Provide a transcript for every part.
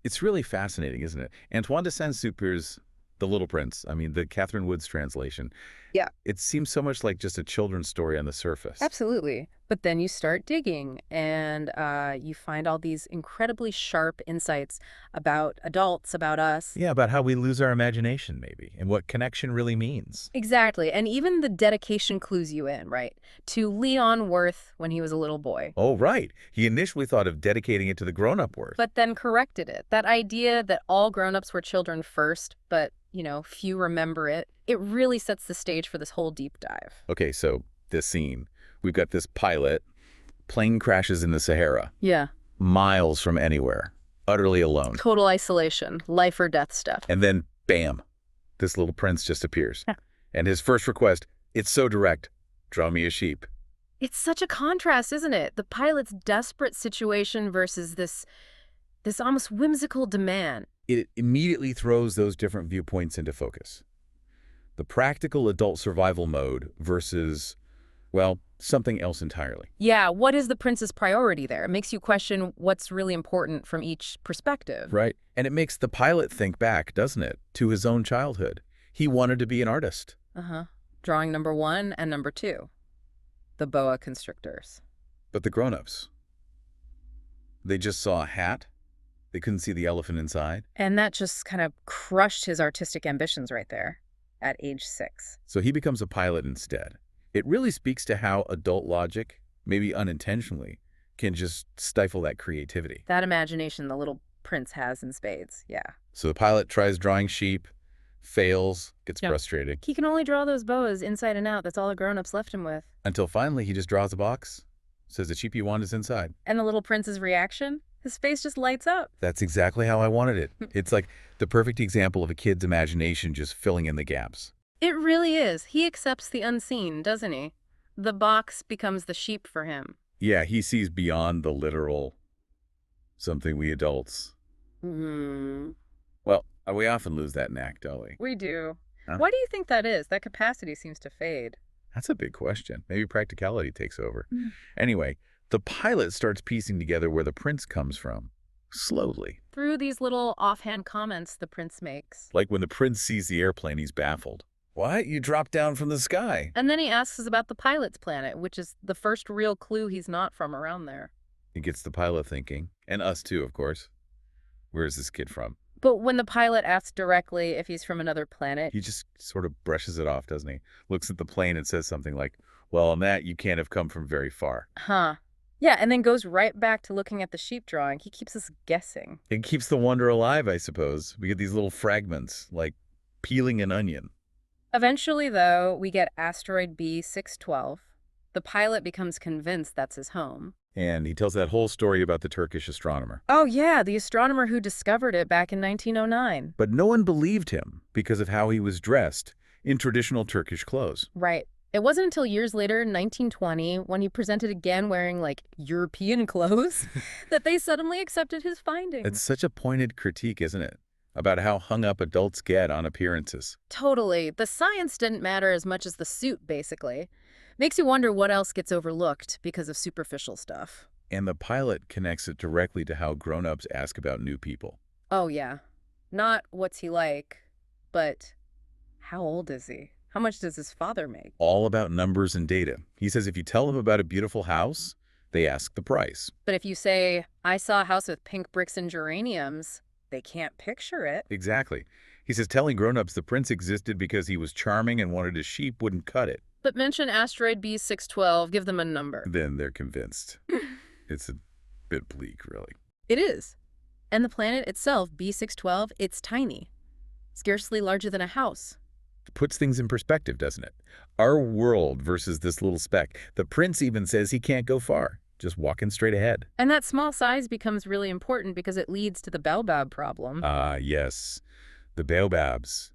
It's really fascinating, isn't it? Antoine de Saint-Exupéry's The Little Prince, I mean, the Catherine Woods translation, Yeah. it seems so much like just a children's story on the surface. Absolutely. But then you start digging and you find all these incredibly sharp insights about adults, about us. Yeah, about how we lose our imagination, maybe, and what connection really means. Exactly. And even the dedication clues you in, right? To Leon Worth when he was a little boy, Oh, right. He initially thought of dedicating it to the grown-up worth. but then corrected it. That idea that all grown-ups were children first, but, few remember it, it really sets the stage for this whole deep dive. Okay, so this scene, we've got this pilot, plane crashes in the Sahara, Yeah. miles from anywhere, utterly alone. Total isolation, life or death stuff. And then, bam, this little prince just appears. And his first request, it's so direct, draw me a sheep. It's such a contrast, isn't it? The pilot's desperate situation versus this almost whimsical demand. It immediately throws those different viewpoints into focus. The practical adult survival mode versus, well, something else entirely. Yeah, what is the prince's priority there? It makes you question what's really important from each perspective. Right? And it makes the pilot think back, doesn't it, to his own childhood. He wanted to be an artist. Uh-huh. Drawing number 1 and number 2. The boa constrictors. But the grown-ups, they just saw a hat. They couldn't see the elephant inside. And that just kind of crushed his artistic ambitions right there at age 6. So he becomes a pilot instead. It really speaks to how adult logic, maybe unintentionally, can just stifle that creativity. That imagination the little prince has in spades, yeah. So the pilot tries drawing sheep, fails, gets Yeah. frustrated, He can only draw those boas inside and out. That's all the grown-ups left him with. until finally he just draws a box, says the sheep you want is inside. And the little prince's reaction? His face just lights up. That's exactly how I wanted it. It's like the perfect example of a kid's imagination just filling in the gaps. It really is. He accepts the unseen, doesn't he? The box becomes the sheep for him. Yeah, he sees beyond the literal, something we adults, Hmm. well, we often lose that knack, don't we? We do. Huh? Why do you think that is? That capacity seems to fade. That's a big question. Maybe practicality takes over. Mm. Anyway, the pilot starts piecing together where the prince comes from, slowly. Through these little offhand comments the prince makes. Like when the prince sees the airplane, he's baffled. What? You dropped down from the sky. And then he asks us about the pilot's planet, which is the first real clue he's not from around there. It gets the pilot thinking, and us too, of course. Where is this kid from? But when the pilot asks directly if he's from another planet, He just sort of brushes it off, doesn't he? Looks at the plane and says something like, well, on that, you can't have come from very far. huh. Yeah, and then goes right back to looking at the sheep drawing. He keeps us guessing. It keeps the wonder alive, I suppose. We get these little fragments, like peeling an onion. Eventually, though, we get asteroid B612. The pilot becomes convinced that's his home. And he tells that whole story about the Turkish astronomer. Oh, yeah, the astronomer who discovered it back in 1909. But no one believed him because of how he was dressed in traditional Turkish clothes. Right. It wasn't until years later, in 1920, when he presented again wearing, like, European clothes, that they suddenly accepted his findings. It's such a pointed critique, isn't it? About how hung up adults get on appearances. Totally. The science didn't matter as much as the suit, basically. Makes you wonder what else gets overlooked because of superficial stuff. And the pilot connects it directly to how grown-ups ask about new people. Oh, yeah. Not what's he like, but how old is he? How much does his father make? All about numbers and data. He says if you tell them about a beautiful house, they ask the price. But if you say, I saw a house with pink bricks and geraniums, they can't picture it. Exactly. He says telling grown-ups the prince existed because he was charming and wanted his sheep wouldn't cut it. But mention asteroid B612, give them a number. Then they're convinced. It's a bit bleak, really. It is. And the planet itself, B612, it's tiny. Scarcely larger than a house. It puts things in perspective, doesn't it? Our world versus this little speck. The prince even says he can't go far, just walking straight ahead. And that small size becomes really important because it leads to the baobab problem. Ah, yes. The baobabs.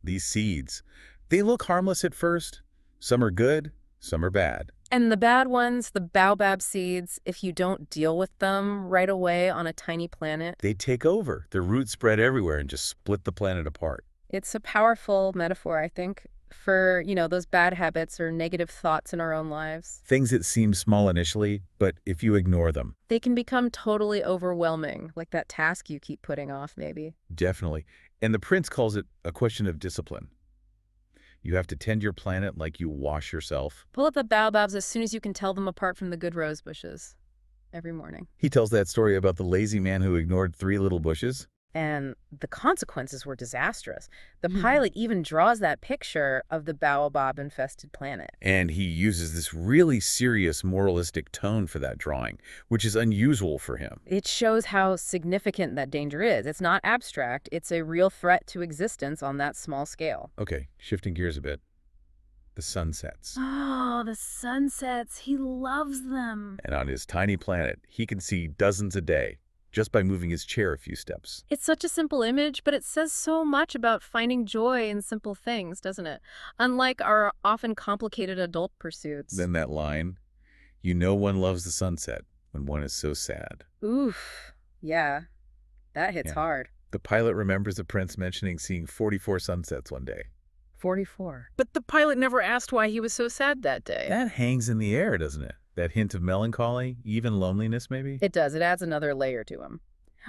These seeds. They look harmless at first. Some are good, some are bad. And the bad ones, the baobab seeds, if you don't deal with them right away on a tiny planet, They take over. Their roots spread everywhere and just split the planet apart. it's a powerful metaphor, I think, for, those bad habits or negative thoughts in our own lives. Things that seem small initially, but if you ignore them, They can become totally overwhelming, like that task you keep putting off, maybe. definitely. And the prince calls it a question of discipline. You have to tend your planet like you wash yourself. Pull up the baobabs as soon as you can tell them apart from the good rose bushes. Every morning. He tells that story about the lazy man who ignored 3 little bushes. And the consequences were disastrous. The pilot even draws that picture of the baobab-infested planet. And he uses this really serious moralistic tone for that drawing, which is unusual for him. It shows how significant that danger is. It's not abstract. It's a real threat to existence on that small scale. Okay, shifting gears a bit. The sun sets. Oh, the sunsets. He loves them. And on his tiny planet, he can see dozens a day just by moving his chair a few steps. It's such a simple image, but it says so much about finding joy in simple things, doesn't it? Unlike our often complicated adult pursuits. Then that line, you know one loves the sunset when one is so sad. Oof. Yeah. That hits hard. The pilot remembers the prince mentioning seeing 44 sunsets one day. 44. But the pilot never asked why he was so sad that day. That hangs in the air, doesn't it? That hint of melancholy, even loneliness maybe? It does. It adds another layer to him.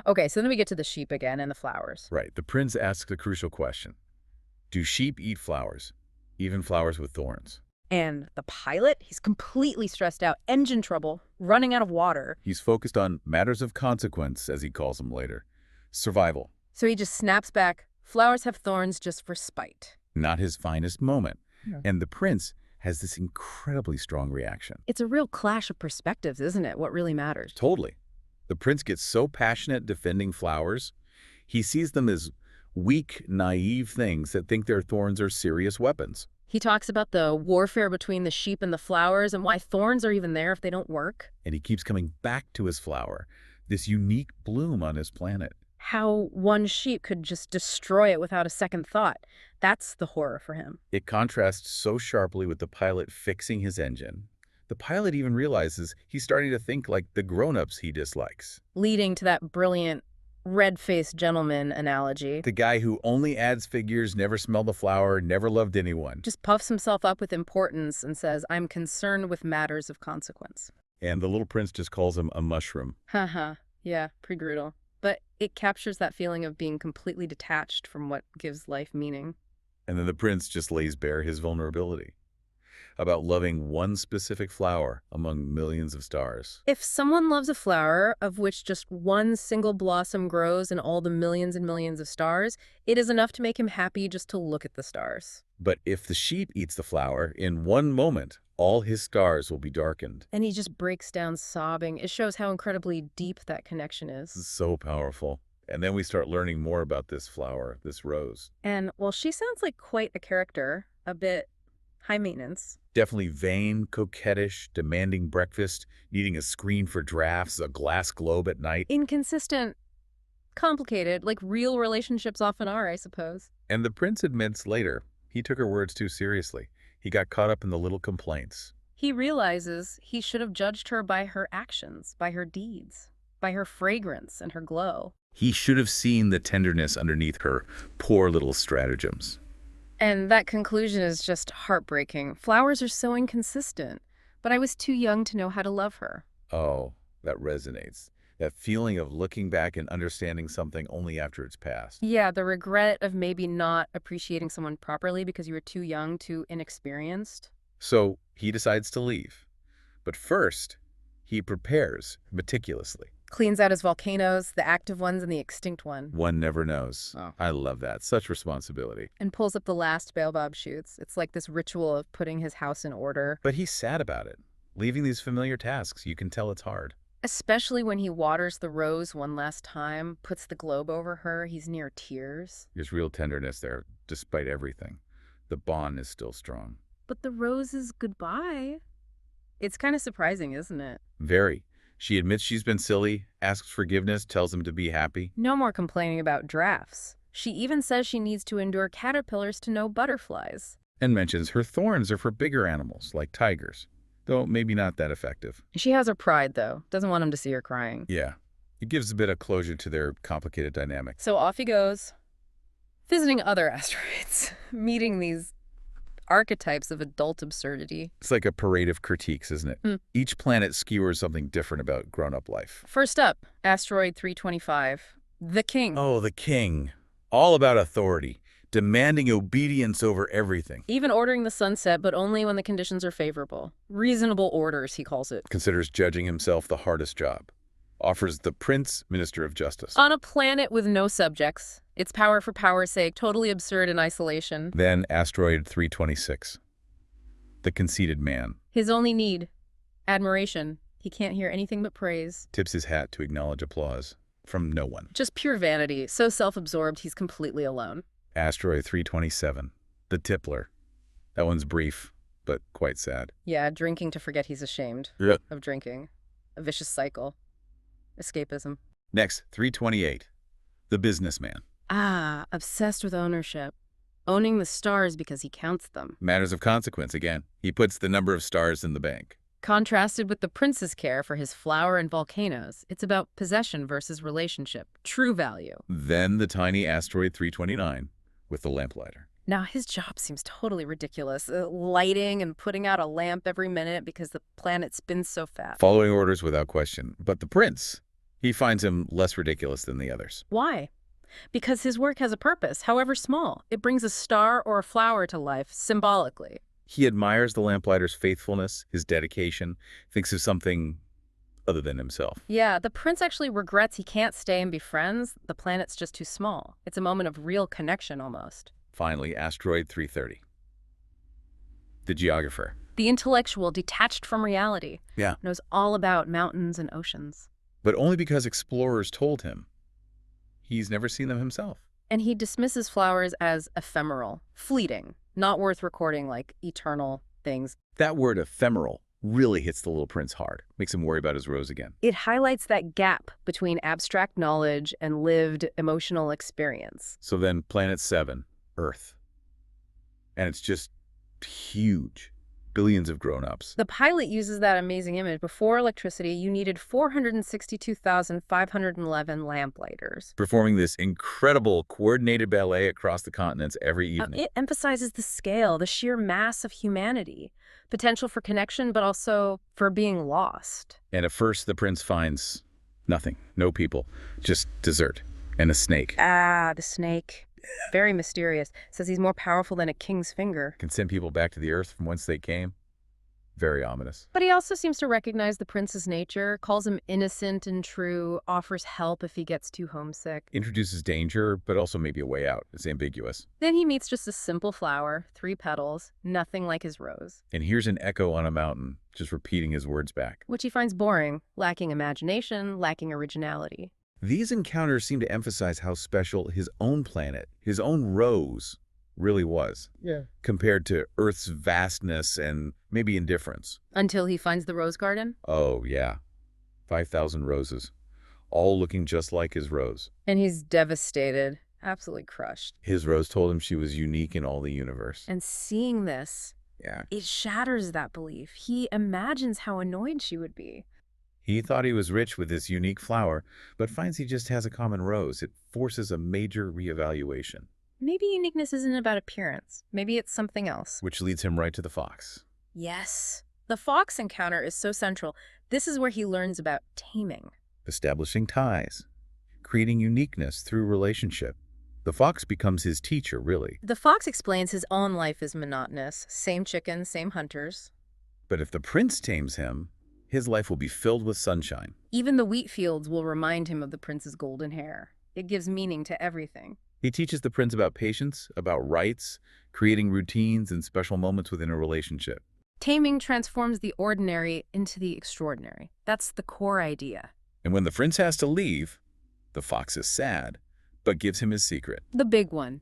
Okay, so then we get to the sheep again and the flowers. Right. The prince asks a crucial question. Do sheep eat flowers, even flowers with thorns? And the pilot, he's completely stressed out. Engine trouble, running out of water. He's focused on matters of consequence, as he calls them later. Survival. So he just snaps back, flowers have thorns just for spite. Not his finest moment. Yeah. And the prince has this incredibly strong reaction. It's a real clash of perspectives, isn't it? What really matters. Totally. The prince gets so passionate defending flowers, he sees them as weak, naive things that think their thorns are serious weapons. He talks about the warfare between the sheep and the flowers and why thorns are even there if they don't work. And he keeps coming back to his flower, this unique bloom on his planet. How one sheep could just destroy it without a second thought. That's the horror for him. It contrasts so sharply with the pilot fixing his engine. The pilot even realizes he's starting to think like the grown-ups he dislikes. Leading to that brilliant red-faced gentleman analogy. The guy who only adds figures, never smelled the flower, never loved anyone. Just puffs himself up with importance and says, I'm concerned with matters of consequence. And the little prince just calls him a mushroom. Haha, yeah, pretty brutal. But it captures that feeling of being completely detached from what gives life meaning. And then the prince just lays bare his vulnerability about loving one specific flower among millions of stars. If someone loves a flower of which just one single blossom grows in all the millions and millions of stars, it is enough to make him happy just to look at the stars. But if the sheep eats the flower, in one moment, all his stars will be darkened. And he just breaks down sobbing. It shows how incredibly deep that connection is. So powerful. And then we start learning more about this flower, this rose. And, well, she sounds like quite a character, a bit high maintenance. Definitely vain, coquettish, demanding breakfast, needing a screen for drafts, a glass globe at night. Inconsistent, complicated, like real relationships often are, I suppose. And the prince admits later, he took her words too seriously. He got caught up in the little complaints. He realizes he should have judged her by her actions, by her deeds, by her fragrance and her glow. He should have seen the tenderness underneath her poor little stratagems. And that conclusion is just heartbreaking. Flowers are so inconsistent, but I was too young to know how to love her. Oh, that resonates. That feeling of looking back and understanding something only after it's passed. Yeah, the regret of maybe not appreciating someone properly because you were too young, too inexperienced. So he decides to leave. But first, he prepares meticulously. Cleans out his volcanoes, the active ones and the extinct one. One never knows. Oh. I love that. Such responsibility. And pulls up the last baobab shoots. It's like this ritual of putting his house in order. But he's sad about it. Leaving these familiar tasks, you can tell it's hard. Especially when he waters the rose one last time, puts the globe over her, he's near tears. There's real tenderness there, despite everything. The bond is still strong. But the rose is goodbye. It's kind of surprising, isn't it? Very. She admits she's been silly, asks forgiveness, tells him to be happy. No more complaining about drafts. She even says she needs to endure caterpillars to know butterflies. And mentions her thorns are for bigger animals, like tigers. Though maybe not that effective. She has her pride, though. Doesn't want him to see her crying. Yeah. It gives a bit of closure to their complicated dynamic. So off he goes, visiting other asteroids, meeting these archetypes of adult absurdity. It's like a parade of critiques, isn't it? Hmm. Each planet skewers something different about grown-up life. First up, asteroid 325, the king. Oh, the king. All about authority, demanding obedience over everything. Even ordering the sunset, but only when the conditions are favorable. Reasonable orders, he calls it. Considers judging himself the hardest job. Offers the prince minister of justice. On a planet with no subjects. It's power for power's sake, totally absurd in isolation. Then asteroid 326. The conceited man. His only need, admiration. He can't hear anything but praise. Tips his hat to acknowledge applause from no one. Just pure vanity, so self-absorbed he's completely alone. Asteroid 327. The tippler. That one's brief, but quite sad. Yeah, drinking to forget he's ashamed Yeah. of drinking. A vicious cycle. Escapism. Next, 328. The businessman. Ah, obsessed with ownership. Owning the stars because he counts them. Matters of consequence again. He puts the number of stars in the bank. Contrasted with the prince's care for his flower and volcanoes, it's about possession versus relationship. True value. Then the tiny asteroid 329 with the lamplighter. Now, his job seems totally ridiculous. Lighting and putting out a lamp every minute because the planet spins so fast. Following orders without question. But the prince, he finds him less ridiculous than the others. Why? Because his work has a purpose, however small. It brings a star or a flower to life, symbolically. He admires the lamplighter's faithfulness, his dedication, thinks of something other than himself. Yeah, the prince actually regrets he can't stay and be friends. The planet's just too small. It's a moment of real connection, almost. Finally, asteroid 330. The geographer. The intellectual, detached from reality. Yeah. Knows all about mountains and oceans. But only because explorers told him. He's never seen them himself. And he dismisses flowers as ephemeral, fleeting, not worth recording like eternal things. That word ephemeral really hits the little prince hard. Makes him worry about his rose again. It highlights that gap between abstract knowledge and lived emotional experience. So then planet 7, Earth. And it's just huge. Billions of grown-ups. The pilot uses that amazing image. Before electricity, you needed 462,511 lamplighters. Performing this incredible coordinated ballet across the continents every evening. It emphasizes the scale, the sheer mass of humanity. Potential for connection, but also for being lost. And at first, the prince finds nothing. No people. Just dessert. And a snake. Ah, the snake. Very mysterious. Says he's more powerful than a king's finger. Can send people back to the earth from whence they came. Very ominous. But he also seems to recognize the prince's nature, calls him innocent and true, offers help if he gets too homesick. Introduces danger, but also maybe a way out. It's ambiguous. Then he meets just a simple flower, 3 petals, nothing like his rose. And here's an echo on a mountain, just repeating his words back. Which he finds boring, lacking imagination, lacking originality. These encounters seem to emphasize how special his own planet, his own rose, really was. Yeah. Compared to Earth's vastness and maybe indifference. Until he finds the rose garden. Oh, yeah. 5,000 roses, all looking just like his rose. And he's devastated, absolutely crushed. His rose told him she was unique in all the universe. And seeing this, Yeah. it shatters that belief. He imagines how annoyed she would be. He thought he was rich with this unique flower, but finds he just has a common rose. It forces a major reevaluation. Maybe uniqueness isn't about appearance. Maybe it's something else. Which leads him right to the fox. Yes. The fox encounter is so central. This is where he learns about taming. Establishing ties. Creating uniqueness through relationship. The fox becomes his teacher, really. The fox explains his own life is monotonous. Same chickens, same hunters. But if the prince tames him, his life will be filled with sunshine. Even the wheat fields will remind him of the prince's golden hair. It gives meaning to everything. He teaches the prince about patience, about rights, creating routines and special moments within a relationship. Taming transforms the ordinary into the extraordinary. That's the core idea. And when the prince has to leave, the fox is sad, but gives him his secret. The big one.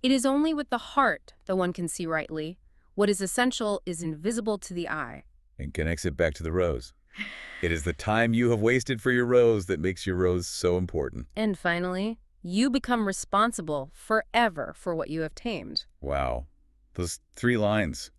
It is only with the heart that one can see rightly. What is essential is invisible to the eye. And connects it back to the rose. It is the time you have wasted for your rose that makes your rose so important. And finally, you become responsible forever for what you have tamed. Wow. Those 3 lines.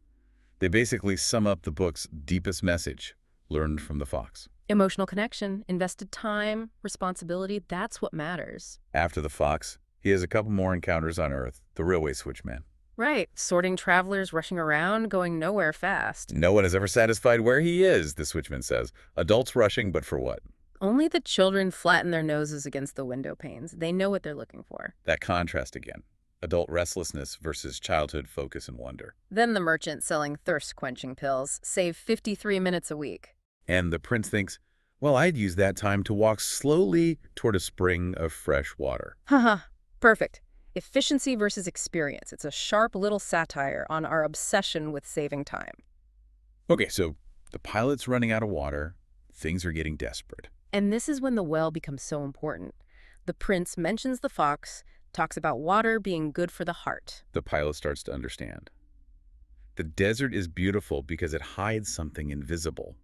They basically sum up the book's deepest message, learned from the fox. Emotional connection, invested time, responsibility, that's what matters. After the fox, he has a couple more encounters on Earth, the railway switchman. Right. Sorting travelers rushing around, going nowhere fast. No one is ever satisfied where he is, the switchman says. Adults rushing, but for what? Only the children flatten their noses against the window panes. They know what they're looking for. That contrast again. Adult restlessness versus childhood focus and wonder. Then the merchant selling thirst-quenching pills save 53 minutes a week. And the prince thinks, well, I'd use that time to walk slowly toward a spring of fresh water. Haha, perfect. Efficiency versus experience. It's a sharp little satire on our obsession with saving time. Okay, so the pilot's running out of water. Things are getting desperate. And this is when the well becomes so important. The prince mentions the fox, talks about water being good for the heart. The pilot starts to understand. The desert is beautiful because it hides something invisible.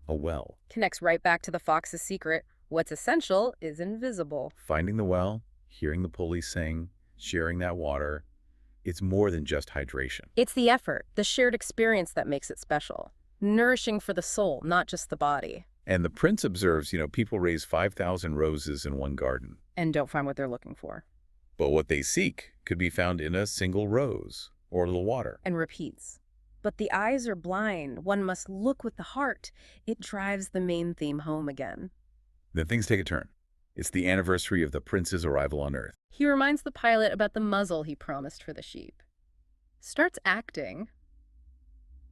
A well. Connects right back to the fox's secret. What's essential is invisible. Finding the well, hearing the police sing, sharing that water, it's more than just hydration. It's the effort, the shared experience that makes it special. Nourishing for the soul, not just the body. And the prince observes, people raise 5,000 roses in one garden. And don't find what they're looking for. But what they seek could be found in a single rose or a little water. And repeats. But the eyes are blind. One must look with the heart. It drives the main theme home again. Then things take a turn. It's the anniversary of the prince's arrival on Earth. He reminds the pilot about the muzzle he promised for the sheep. Starts acting.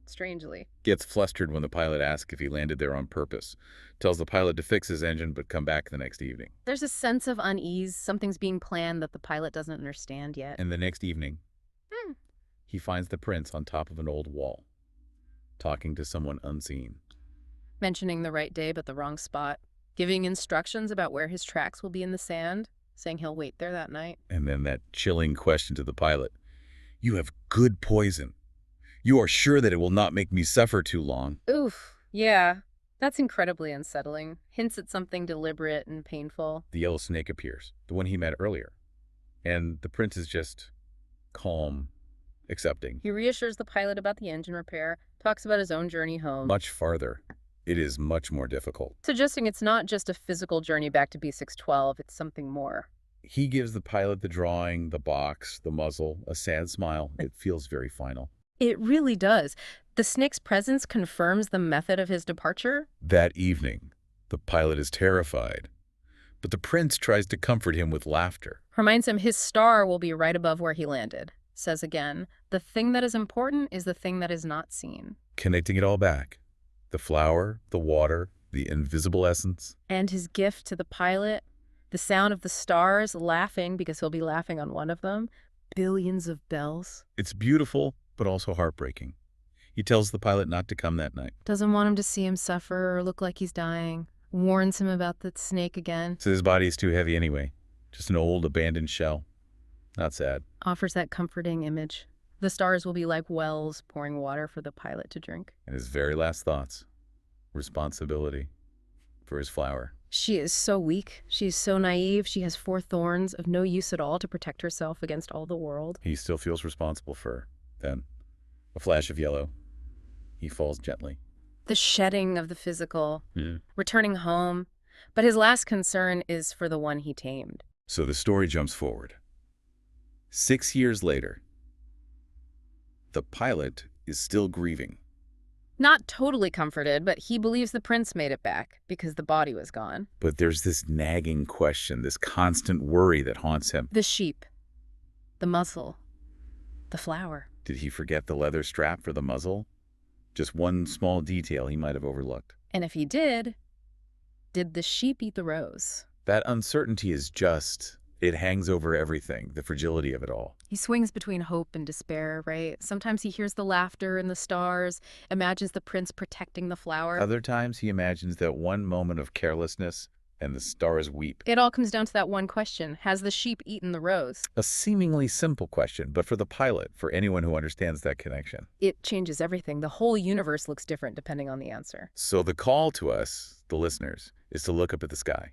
Strangely. Gets flustered when the pilot asks if he landed there on purpose. Tells the pilot to fix his engine but come back the next evening. There's a sense of unease. Something's being planned that the pilot doesn't understand yet. And the next evening, he finds the prince on top of an old wall, talking to someone unseen. Mentioning the right day but the wrong spot. Giving instructions about where his tracks will be in the sand. Saying he'll wait there that night. And then that chilling question to the pilot. You have good poison. You are sure that it will not make me suffer too long. Oof, yeah. That's incredibly unsettling. Hints at something deliberate and painful. The yellow snake appears, the one he met earlier. And the prince is just calm, accepting. He reassures the pilot about the engine repair, talks about his own journey home. Much farther. It is much more difficult. Suggesting it's not just a physical journey back to B612, it's something more. He gives the pilot the drawing, the box, the muzzle, a sad smile. It feels very final. It really does. The snake's presence confirms the method of his departure. That evening, the pilot is terrified, but the prince tries to comfort him with laughter. Reminds him his star will be right above where he landed. Says again, the thing that is important is the thing that is not seen. Connecting it all back. The flower, the water, the invisible essence. And his gift to the pilot, the sound of the stars laughing because he'll be laughing on one of them. Billions of bells. It's beautiful, but also heartbreaking. He tells the pilot not to come that night. Doesn't want him to see him suffer or look like he's dying. Warns him about the snake again. Says his body is too heavy anyway. Just an old abandoned shell. Not sad. Offers that comforting image. The stars will be like wells pouring water for the pilot to drink. And his very last thoughts. Responsibility for his flower. She is so weak. She is so naive. She has 4 thorns of no use at all to protect herself against all the world. He still feels responsible for her. Then, a flash of yellow. He falls gently. The shedding of the physical. Returning home. But his last concern is for the one he tamed. So the story jumps forward. 6 years later, the pilot is still grieving. Not totally comforted, but he believes the prince made it back because the body was gone. But there's this nagging question, this constant worry that haunts him. The sheep. The muzzle. The flower. Did he forget the leather strap for the muzzle? Just one small detail he might have overlooked. And if he did the sheep eat the rose? That uncertainty is just, it hangs over everything, the fragility of it all. He swings between hope and despair, right? Sometimes he hears the laughter and the stars, imagines the prince protecting the flower. Other times he imagines that one moment of carelessness and the stars weep. It all comes down to that one question. Has the sheep eaten the rose? A seemingly simple question, but for the pilot, for anyone who understands that connection, it changes everything. The whole universe looks different depending on the answer. So the call to us, the listeners, is to look up at the sky.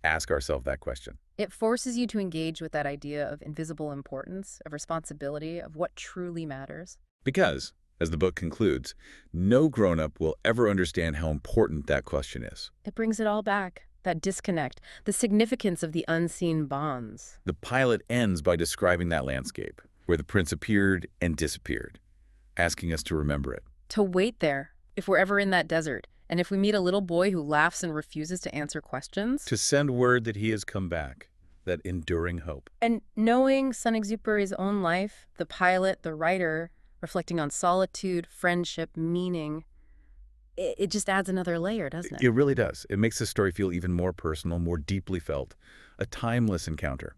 Ask ourselves that question. It forces you to engage with that idea of invisible importance, of responsibility, of what truly matters. Because, as the book concludes, no grown-up will ever understand how important that question is. It brings it all back. That disconnect, the significance of the unseen bonds. The pilot ends by describing that landscape, where the prince appeared and disappeared, asking us to remember it. To wait there, if we're ever in that desert, and if we meet a little boy who laughs and refuses to answer questions. To send word that he has come back, that enduring hope. And knowing Saint-Exupéry's own life, the pilot, the writer, reflecting on solitude, friendship, meaning, it just adds another layer, doesn't it? It really does. It makes the story feel even more personal, more deeply felt, a timeless encounter.